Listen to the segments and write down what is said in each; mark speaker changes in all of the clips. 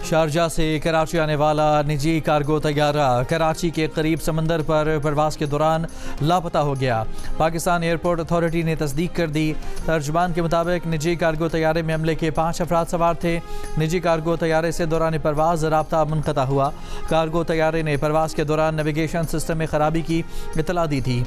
Speaker 1: Sharjah से कराची आने वाला निजी कार्गो तैयारा कराची के करीब समंदर पर परवास के दौरान लापता हो गया। पाकिस्तान एयरपोर्ट अथॉरिटी ने तस्दीक कर दी। तर्जुमान के मुताबिक निजी कार्गो तैयारे में अमले के 5 अफराद सवार थे। निजी कार्गो तैयारे से दौरान परवास राब्ता मुनक़ता हुआ। कार्गो तैयारे ने परवास के दौरान नेविगेशन सिस्टम में खराबी की इतला दी थी।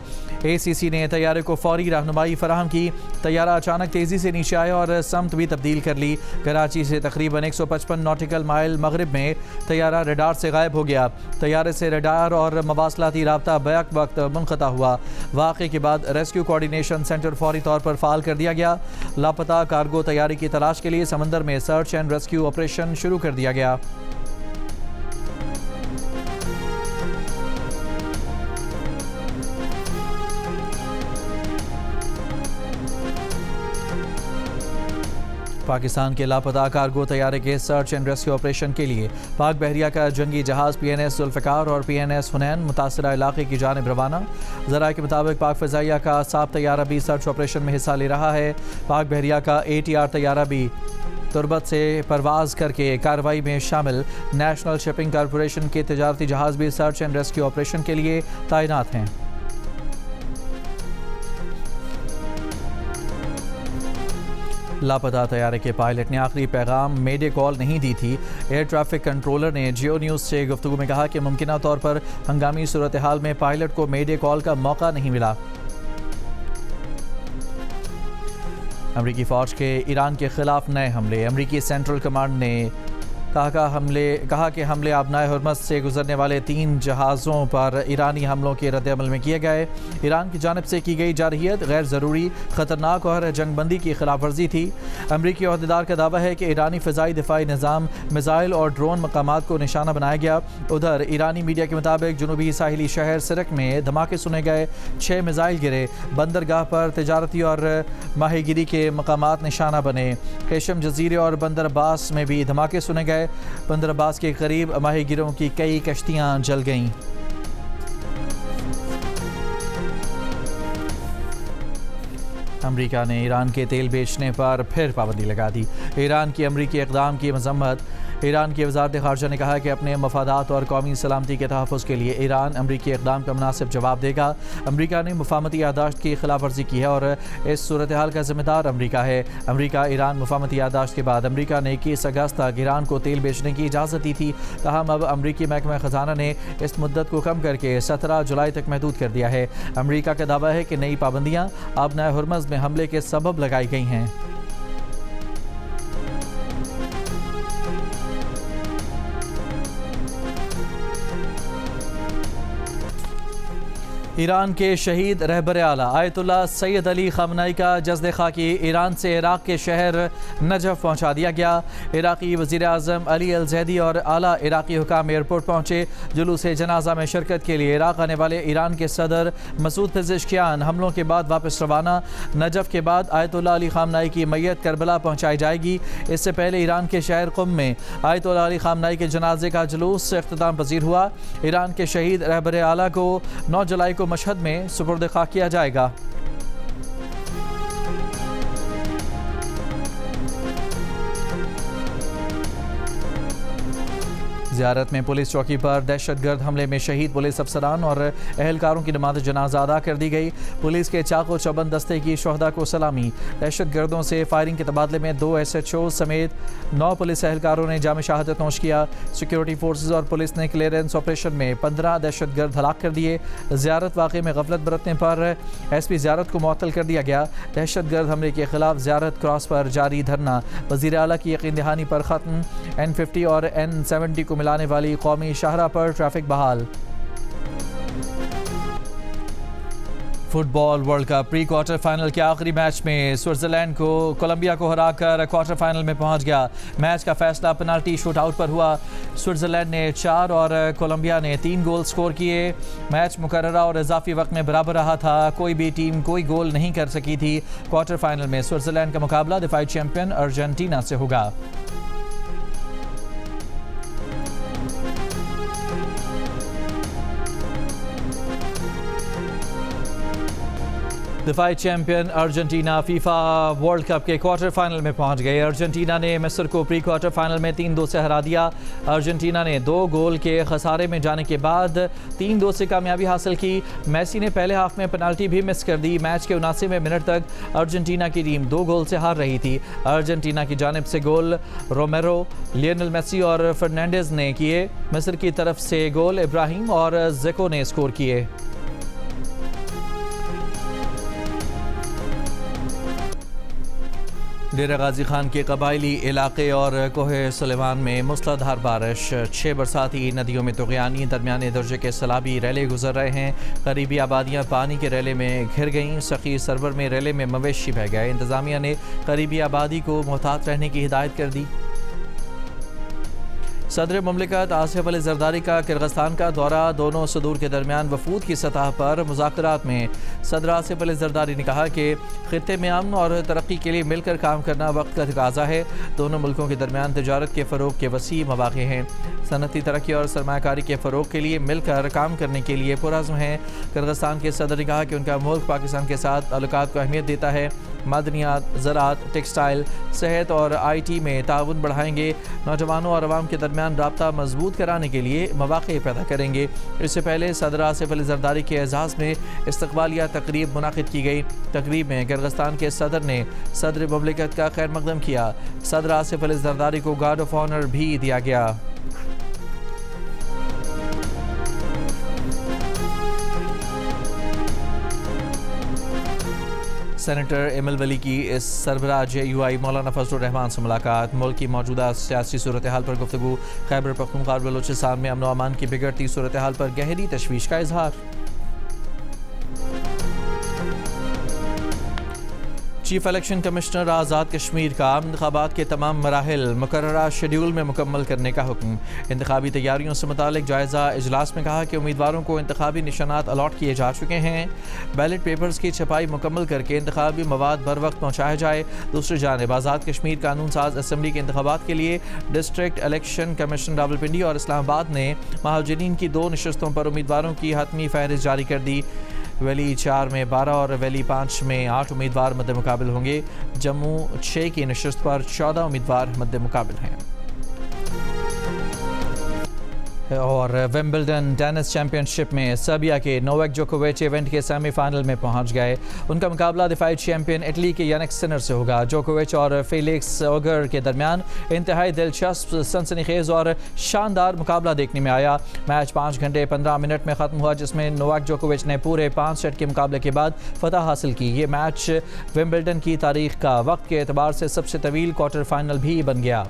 Speaker 1: ACC ने तैयारे को फौरी रहनुमाई फराहम की। तैयारा अचानक तेज़ी से नीचे आया और समत भी तब्दील कर ली। कराची से तकरीबन 155 नॉटिकल माइल मगरिब में तैयारा रडार से गायब हो गया। तैयारे से रडार और मवासलाती राब्ता बैक वक्त मुनक़ता हुआ। वाक़े के बाद रेस्क्यू कोऑर्डिनेशन सेंटर फौरी तौर पर फ़ाल कर दिया गया। लापता कार्गो तैयारी की तलाश के लिए समंदर में सर्च एंड रेस्क्यू ऑपरेशन शुरू कर दिया गया। पाकिस्तान के लापता कार्गो तैयारे के सर्च एंड रेस्क्यू ऑपरेशन के लिए पाक बहरिया का जंगी जहाज़ PNS जुल्फ़िकार और PNS हुनैन मुतासरा इलाके की जानिब रवाना। ज़राए के मुताबिक पाक फ़ज़ाइया का साब तैयारा भी सर्च ऑपरेशन में हिस्सा ले रहा है। पाक बहरिया का ATR तैयारा भी तुरबत से परवाज़ करके कार्रवाई में शामिल। नेशनल शिपिंग कॉरपोरेशन के तजारती जहाज़ भी सर्च एंड रेस्क्यू ऑपरेशन के लिए तैनात हैं। लापता तैयारे के पायलट ने आखिरी पैगाम मेडे कॉल नहीं दी थी। एयर ट्रैफिक कंट्रोलर ने जियो न्यूज़ से गुफ्तगू में कहा कि मुमकिना तौर पर हंगामी सूरत हाल में पायलट को मेडे कॉल का मौका नहीं मिला। अमरीकी फ़ौज के ईरान के खिलाफ नए हमले। अमरीकी सेंट्रल कमांड ने कहा कि हमले आबनाए हुर्मज़ से गुजरने वाले 3 जहाज़ों पर ईरानी हमलों के रद्द-ए-अमल में किए गए। ईरान की जानिब से की गई जारहियत गैर ज़रूरी, ख़तरनाक और जंगबंदी की खिलाफ वर्जी थी। अमरीकी अहदेदार का दावा है कि ईरानी फ़िज़ाई दिफाई निज़ाम, मिसाइल और ड्रोन मकामात को निशाना बनाया गया। उधर ईरानी मीडिया के मुताबिक जनूबी साहिली शहर सिरक में धमाके सुने गए। 6 मिसाइल गिरे। बंदरगाह पर तिजारती और माहीगिरी के मकामात निशाना बने। केशम जजीरे और बंदर अब्बास में भी धमाके सुने गए। बंदर अब्बास के करीब माहीगिरों की कई कश्तियां जल गईं। अमरीका ने ईरान के तेल बेचने पर फिर पाबंदी लगा दी। ईरान की अमरीकी इक़दाम की मज़म्मत। ईरान की वज़ारत ख़ारजा ने कहा है कि अपने मफादात और कौमी सलामती के तहफ़्फ़ुज़ के लिए ईरान अमरीकी इक़दाम का मुनासिब जवाब देगा। अमरीका ने मुफ़ाहमती यादाश्त की खिलाफ वर्जी की है और इस सूरत हाल का ज़िम्मेदार अमरीका है। अमरीका ईरान मुफ़ाहमती यादाश्त के बाद अमरीका ने 21 अगस्त तक ईरान को तेल बेचने की इजाज़त दी थी। ताहम अब अमरीकी महकमा ख़जाना ने इस मुद्दत को कम करके 17 जुलाई तक महदूद कर दिया है। अमरीका का दावा है कि नई पाबंदियाँ आबनाए हुर्मज़ में हमले के सबब लगाई गई हैं। ईरान के शहीद रहबर आला आयतुल्लाह सैयद अली ख़ामनेई का जज़्द खाकी ईरान से इराक़ के शहर नजफ़ पहुँचा दिया गया। इराक़ी वज़ीर आज़म अली अल ज़ैदी और आला इराक़ी हुकाम एयरपोर्ट पहुँचे। जुलूस जनाजा में शिरकत के लिए इराक़ आने वाले ईरान के सदर मसूद पेज़ेश्कियान हमलों के बाद वापस रवाना। नजफ़ के बाद आयतुल्लाह अली ख़ामनेई की मैयत करबला पहुँचाई जाएगी। इससे पहले ईरान के शहर क़ुम में आयतुल्लाह अली ख़ामनेई के जनाजे का जुलूस इख्तिताम पज़ीर हुआ। ईरान के शहीद रहबर आला को 9 जुलाई को मशहद में सुपुर्द खाक किया जाएगा। ज़ियारत में पुलिस चौकी पर दहशतगर्द हमले में शहीद पुलिस अफसरान और अहलकारों की नमाज जनाजा अदा कर दी गई। पुलिस के चाको चौबंद दस्ते की शहदा को सलामी। दहशतगर्दों से फायरिंग के तबादले में 2 SHO समेत 9 पुलिस एहलकारों ने जाम शहादत नोश किया। सिक्योरिटी फोर्सेज और पुलिस ने क्लियरेंस ऑपरेशन में 15 दहशतगर्द हलाक कर दिए। ज़ियारत वाक़े में गफलत बरतने पर SP ज़ियारत को मुअत्तल कर दिया गया। दहशतगर्द हमले के खिलाफ ज़ियारत क्रॉस पर जारी धरना। वज़ीर आला की यकीन दहानी पर ख़त्म। N50 और N70 को मिलाने वाली कौमी शाहरा पर ट्रैफिक बहाल। Football world cup pre quarter final के आखिरी मैच में स्विट्जरलैंड को कोलंबिया को हराकर क्वार्टर फाइनल में पहुंच गया। मैच का फैसला पेनल्टी शूट आउट पर हुआ। स्विट्जरलैंड ने 4 और कोलंबिया ने 3 गोल स्कोर किए। मैच मुकर्ररा और इजाफी वक्त में बराबर रहा था। कोई भी टीम कोई गोल नहीं कर सकी थी। क्वार्टर फाइनल में स्विट्जरलैंड का मुकाबला दिफाई चैंपियन अर्जेंटीना से होगा। दिफाई champion Argentina FIFA World Cup के क्वार्टर फाइनल में पहुंच गए। अर्जेंटीना ने मिस्र को प्री क्वार्टर फाइनल में 3-2 से हरा दिया। अर्जेंटीना ने 2 गोल के खसारे में जाने के बाद 3-2 से कामयाबी हासिल की। मेसी ने पहले हाफ में पेनल्टी भी मिस कर दी। मैच के 79वें मिनट तक अर्जेंटीना की टीम 2 गोल से हार रही थी। अर्जेंटीना की जानिब से गोल रोमेरो, लियोनेल मेसी और फर्नांडिस ने किए। मिस्र की तरफ से गोल इब्राहिम और ज़ेको ने स्कोर किए। डेरा गाजी खान के कबायली इलाके और कोहे सुलेमान में मूसलाधार बारिश, 6 बरसाती नदियों में तुग़यानी, दरमियाने दर्जे के सैलाबी रैले गुजर रहे हैं। करीबी आबादियां पानी के रैले में घिर गईं। सखी सरवर में रैले में मवेशी बह गए। इंतज़ामिया ने करीबी आबादी को मोहतात रहने की हिदायत कर दी। सदर मुमलिकत आसिफ अली जरदारी का किर्गिस्तान का दौरा, दोनों सदूर के दरमियान वफूद की सतह पर मुज़ाकरात में सदर आसिफ अली जरदारी ने कहा कि खित्ते में अमन और तरक्की के लिए मिलकर काम करना वक्त का तकाज़ा है। दोनों मुल्कों के दरमियान तिजारत के फ़रोग के वसी मौक़े हैं। सनती तरक्की और सरमायाकारी के फ़रोग के लिए मिलकर काम करने के लिए पुरज़्म हैं। किर्गिस्तान के सदर ने कहा कि उनका मुल्क पाकिस्तान के साथ ताल्लुकात को अहमियत देता है। मादनियात, ज़राअत, टेक्सटाइल, सेहत और IT में ताउन बढ़ाएंगे। नौजवानों और अवाम के दरमियान राब्ता मजबूत कराने के लिए मौक़े पैदा करेंगे। इससे पहले सदर आसिफ अली जरदारी के एजाज़ में इस्तक़बालिया तकरीब मुनाक़िद की गई। तकरीब में किर्गिस्तान के सदर ने सदर मुमलिकत का खैर मक़दम किया। सदर आसिफ अली जरदारी को गार्ड ऑफ ऑनर भी दिया गया। सेनेटर एमल वली की इस सरबराह JUI मौलाना फजलुर रहमान से मुलाकात, मुल्क की मौजूदा सियासी सूरत हाल पर गुफ्तगू, खैबर पख्तूनख्वा और बलूचिस्तान में अमन व अमान की बिगड़ती सूरत हाल पर गहरी तशवीश का इजहार। Chief election commissioner Azad Kashmir का इंतखाबात के तमाम मराहिल मुकर्ररा शेड्यूल में मुकम्मल करने का हुक्म। इंतखाबी तैयारियों से मुतालिक जायज़ा इजलास में कहा कि उम्मीदवारों को इंतखाबी निशानात अलॉट किए जा चुके हैं। बैलेट पेपर्स की छपाई मुकम्मल करके इंतखाबी मवाद बर वक्त पहुँचाया जाए। दूसरी जानिब आज़ाद कश्मीर कानून साज असम्बली के इंतखाबात के लिए डिस्ट्रिक्ट इलेक्शन कमीशन रावलपिंडी और इस्लामाबाद ने महाजरीन की 2 नशस्तों पर उम्मीदवारों की हतमी फहरिस्त जारी कर दी। वैली 4 में 12 और वैली 5 में 8 उम्मीदवार मद्दे मुकाबिल होंगे। जम्मू 6 की नशस्त पर 14 उम्मीदवार मद्दे मुकाबिल हैं। और विंबलडन टेनिस चैंपियनशिप में सर्बिया के नोवाक जोकोविच इवेंट के सेमीफाइनल में पहुंच गए। उनका मुकाबला दिफाई चैंपियन इटली के यानिक सिनर से होगा। जोकोविच और फेलिक्स ऑगर के दरमियान इंतहाई दिलचस्प, सनसनीखेज और शानदार मुकाबला देखने में आया। मैच 5 घंटे 15 मिनट में ख़त्म हुआ, जिसमें नोवाक जोकोविच ने पूरे 5 सेट के मुकाबले के बाद फतह हासिल की। ये मैच विंबलडन की तारीख का वक्त के एतबार से सबसे तवील क्वार्टर फाइनल भी बन गया।